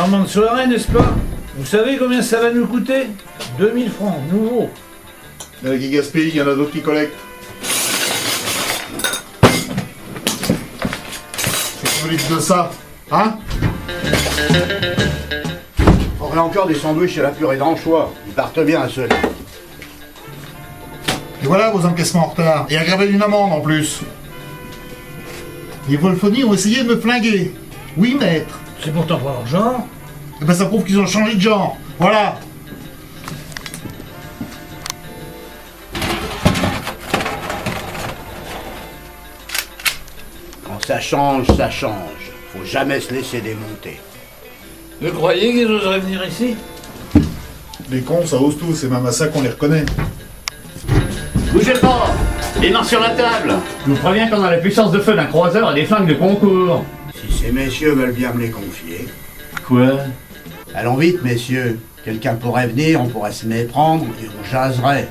charmante soirée, n'est-ce pas? Vous savez combien ça va nous coûter? 2000 francs, nouveau. Il y en a qui gaspillent, il y en a d'autres qui collectent. Qu'est-ce que vous dites de ça? Hein? On aurait encore des sandwichs à la purée d'anchois. Ils partent bien, ceux-là. Et voilà vos encaissements en retard. Et aggravé d'une amende en plus. Les Wolfonies ont essayé de me flinguer. Oui, maître. C'est pourtant pas leur genre. Et ben ça prouve qu'ils ont changé de genre. Voilà. Quand ça change, ça change. Faut jamais se laisser démonter. Vous croyez qu'ils oseraient venir ici? Les cons, ça ose tout. C'est même à ça qu'on les reconnaît. Bougez pas! Les mains sur la table! Je vous préviens qu'on a la puissance de feu d'un croiseur et des flingues de concours! Si ces messieurs veulent bien me les confier. Quoi? Allons vite, messieurs. Quelqu'un pourrait venir, on pourrait se méprendre et on jaserait.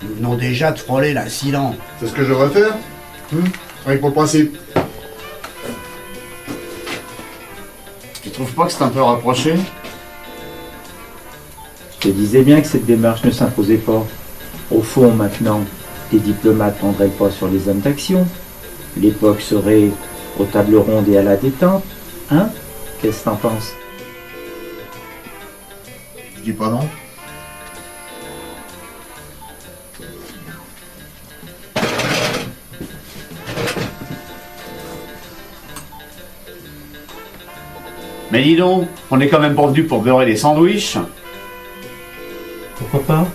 Nous venons déjà de frôler l'incident. C'est ce que je devrais faire? Rien que pour le principe. Tu trouves pas que c'est un peu rapproché? Je te disais bien que cette démarche ne s'imposait pas. Au fond, maintenant, les diplomates prendraient le pas sur les hommes d'action. L'époque serait aux tables rondes et à la détente. Hein? Qu'est-ce que t'en penses? Je dis pas non. Mais dis donc, on est quand même pas venu pour beurrer les sandwichs. Pourquoi pas?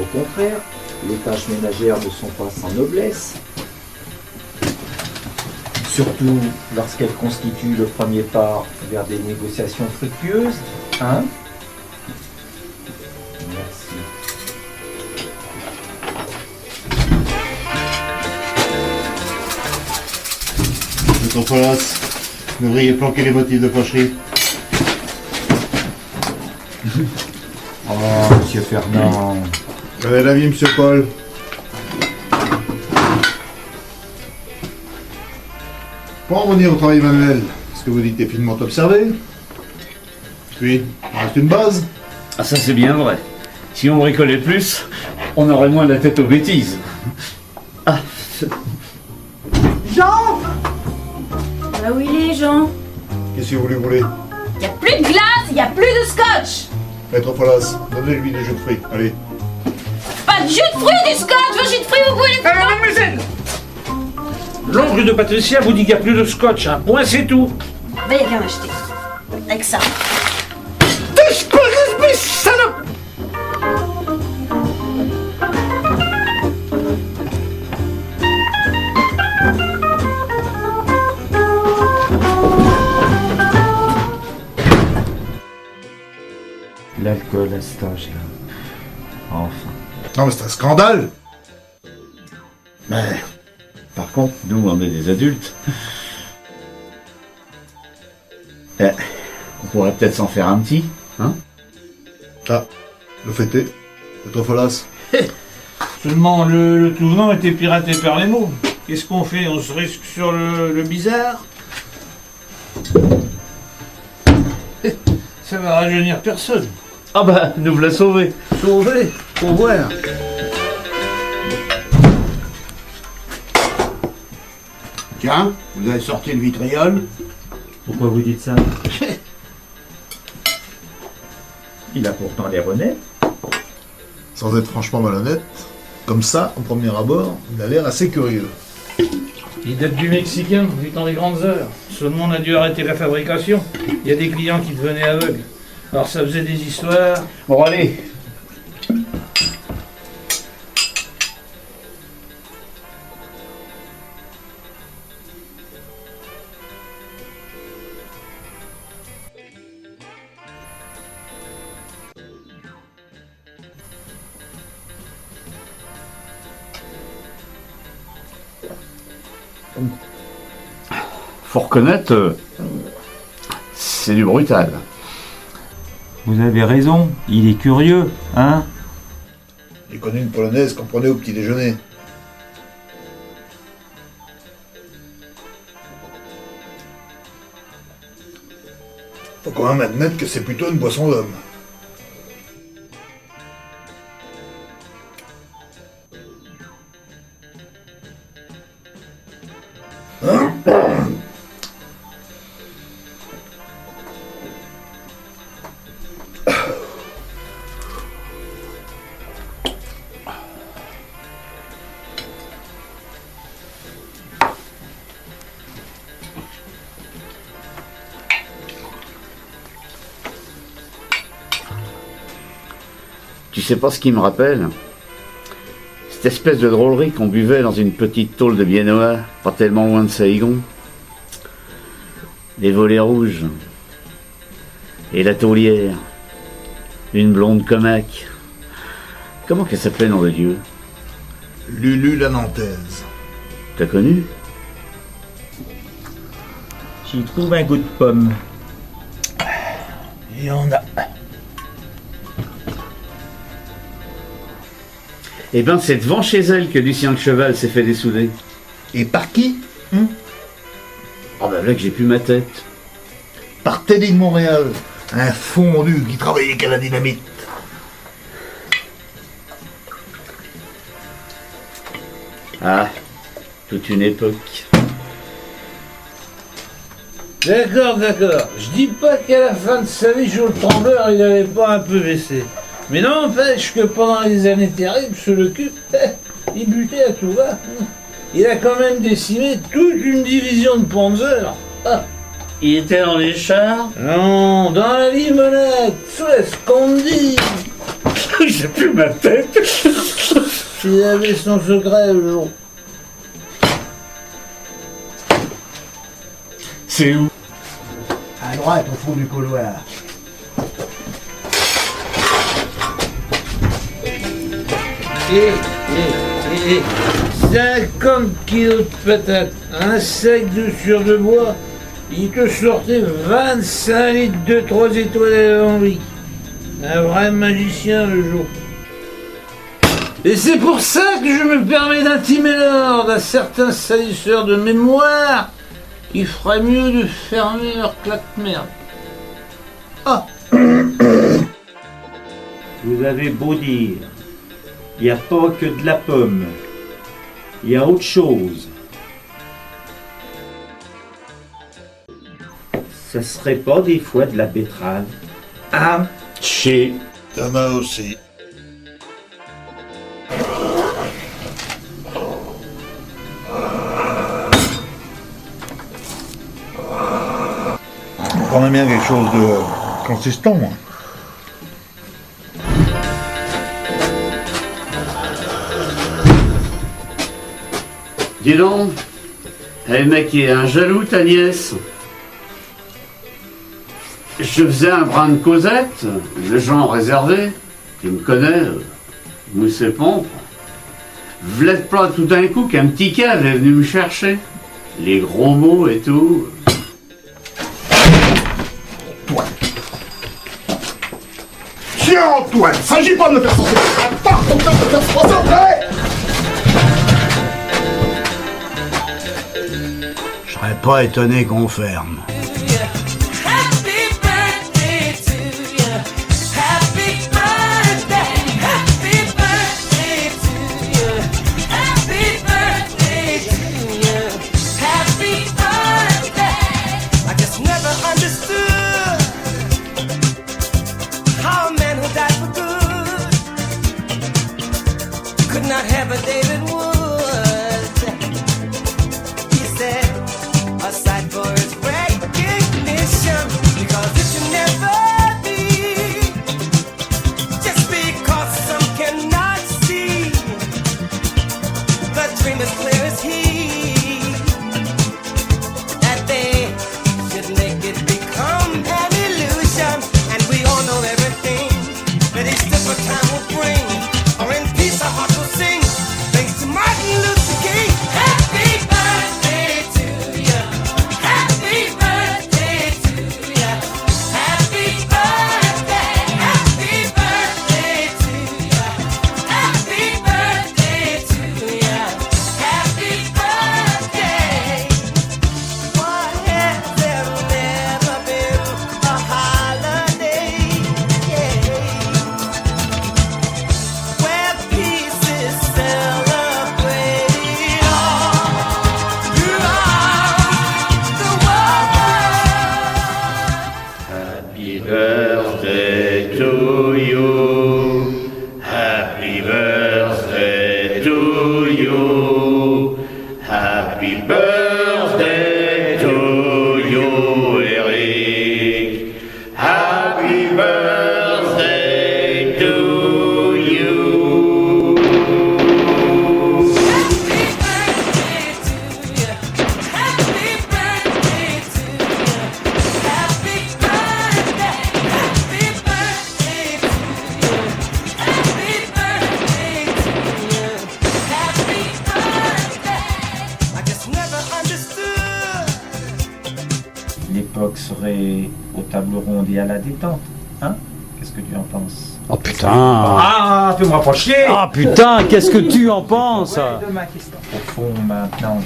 Au contraire, les tâches ménagères ne sont pas sans noblesse. Surtout lorsqu'elles constituent le premier pas vers des négociations fructueuses. Hein? Merci. Votre place. Vous devriez planquer les motifs de faucherie. Oh, monsieur Fernand. J'avais l'avis, monsieur Paul. Pour en revenir au travail manuel, ce que vous dites est finement observé. Puis, il reste une base. Ah ça c'est bien vrai. Si on bricolait plus, on aurait moins la tête aux bêtises. Ah, Jean! Bah où il est, Jean? Qu'est-ce que vous voulez? Y a plus de glace, y a plus de scotch! Maître Folas, donnez-lui des jus de fruits. Allez. Pas de jus de fruits, du scotch! Vos jus de fruits, vous pouvez les faire! Mademoiselle! L'oncle de Patricia vous dit qu'il n'y a plus de scotch, un point c'est tout. Va y rien acheter. Avec ça. Salope! L'alcool à cet âge-là. Enfin. Non mais c'est un scandale. mais par contre, nous on est des adultes. On pourrait peut-être s'en faire un petit, hein? Ah, le fait est. Maître Folas. Seulement, le tout venant était piraté par les mots. Qu'est-ce qu'on fait? On se risque sur le bizarre? Ça va rajeunir personne. Ah bah, nous voilà sauvés. Sauvé, faut voir. Tiens, vous avez sorti le vitriol. Pourquoi vous dites ça? Il a pourtant l'air honnête. Sans être franchement malhonnête, comme ça, au premier abord, il a l'air assez curieux. Il date du Mexicain, du temps des grandes heures. Seulement, on a dû arrêter la fabrication. Il y a des clients qui devenaient aveugles. Alors ça faisait des histoires. Bon allez. Faut reconnaître, c'est du brutal. Vous avez raison, il est curieux, hein? J'ai connu une polonaise qu'on prenait au petit déjeuner. Faut quand même admettre que c'est plutôt une boisson d'homme. Tu sais pas ce qui me rappelle? Cette espèce de drôlerie qu'on buvait dans une petite tôle de Biennois, pas tellement loin de Saïgon. Les volets rouges. Et la taulière. Une blonde comaque. Comment qu'elle s'appelait, nom de Dieu? Lulu la Nantaise. T'as connu? J'y trouve un goût de pomme. Il y en a. Eh ben, c'est devant chez elle que Lucien le Cheval s'est fait dessouder. Et par qui? Oh ben là que j'ai plus ma tête. Par Teddy de Montréal. Un fondu qui travaillait qu'à la dynamite. Ah, toute une époque. D'accord. Je dis pas qu'à la fin de sa vie, Jules Trembleur, il avait pas un peu baissé. Mais n'empêche que pendant les années terribles, ce le cul, il butait à tout va. Il a quand même décimé toute une division de Panzer. Ah. Il était dans les chars. Non, dans la limonade, c'est ce qu'on me dit. J'ai plus ma tête. Il avait son secret, le jour. C'est où? À droite, au fond du couloir. Et 50 kilos de patates, un sac de sueur de bois, il te sortait 25 litres de 3 étoiles à l'envie. Un vrai magicien le jour. Et c'est pour ça que je me permets d'intimer l'ordre à certains salisseurs de mémoire qui feraient mieux de fermer leur claque-merde. Ah. Vous avez beau dire, il n'y a pas que de la pomme. Il y a autre chose. Ce serait pas des fois de la betterave? Ah, Chez. Thomas aussi. On aime bien quelque chose de consistant, moi. Dis donc, le mec est un jaloux, ta nièce. Je faisais un brin de causette, le genre réservé, tu me connais, mousse et pompe. V'là pas tout d'un coup qu'un petit cave est venu me chercher. Les gros mots et tout. Tiens, Antoine, s'agit pas de me faire sortir. Part ton temps de faire sortir. Je serais pas étonné qu'on ferme. Happy birthday to you. Happy birthday. Happy birthday to you. Happy birthday to you. Happy birthday. I just never understood how a man who died for good could not have a David Wood. He said, aside for his recognition, because it should never be just because some cannot see. The dream is clear as he, that they should make it become an illusion. And we all know everything that each different time will bring, or in peace our heart will sing, thanks to my Happy birthday to you. Happy birthday to you, Eric. Happy birthday to you. L'époque serait aux tables rondes et à la détente. Hein? Qu'est-ce que tu en penses? Oh putain! Ah, fais-moi pas chier! Ah putain, qu'est-ce que tu en penses? Au fond, maintenant.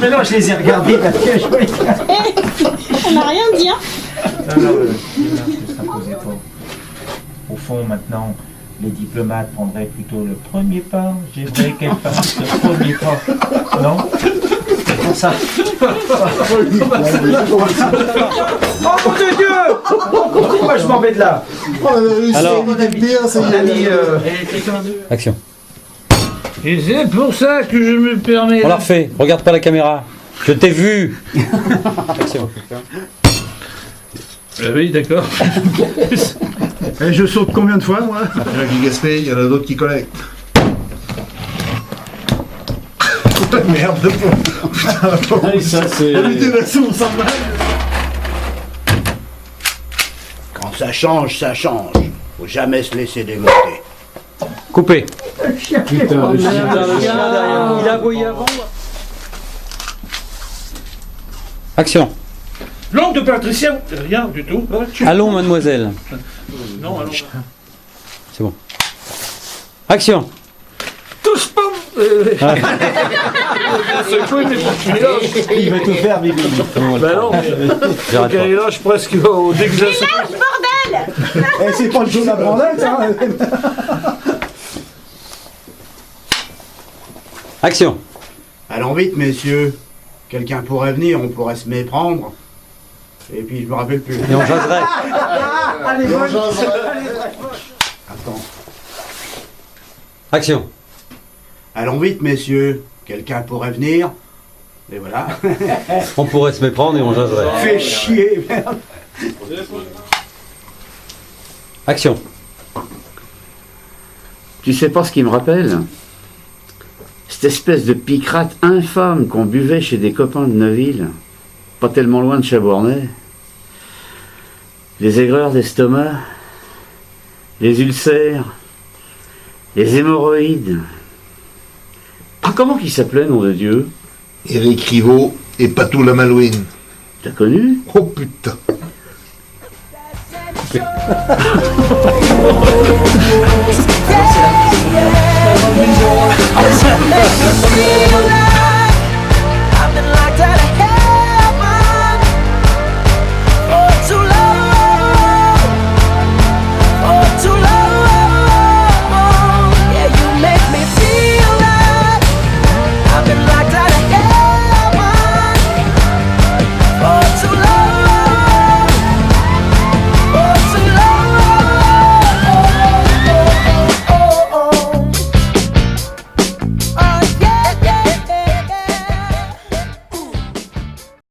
Mais non, je les ai regardés parce que je voulais. On n'a rien dit, hein. Non, je s'imposais pas. Au fond, maintenant, les diplomates prendraient plutôt le premier pas. J'aimerais qu'elles fassent le premier pas. Non? C'est pour ça. Oh mon Dieu! Moi, je m'en vais de là. Alors, action. Et c'est pour ça que je me permets... On la refait, regarde pas la caméra. Je t'ai vu. Action. Oui, d'accord. Et je saute combien de fois, moi? Il y en a qui gaspillent, il y en a d'autres qui collectent. Merde, putain, Ça, c'est... la motivation, on s'en va. Quand ça change, ça change. Faut jamais se laisser démonter. Coupé. Putain, le chien derrière. Il a voyé avant. Action. L'oncle de Patricia, rien du tout. Allons, mademoiselle. Non, allons. C'est bon. Action. Touche pas. Il va tout faire, Bibi. Bah non, mais J'arrête pas. il lâche presque au déglaçage. Eh, c'est pas le jaune à Brandel, ça. Action. Allons vite, messieurs. Quelqu'un pourrait venir, on pourrait se méprendre. Et puis je me rappelle plus. Et on jaserait. Allez, Attends. Action. Allons vite, messieurs. Quelqu'un pourrait venir. Et voilà. On pourrait se méprendre et on jaserait. Fais chier, merde. Action. Tu sais pas ce qu'il me rappelle? Cette espèce de picrate infâme qu'on buvait chez des copains de Neuville, pas tellement loin de Chabournay. Les aigreurs d'estomac, les ulcères, les hémorroïdes. Ah, comment qu'il s'appelait, nom de Dieu? Éric Rivaux et Patou la Malouine. T'as connu? Oh putain. Yeah.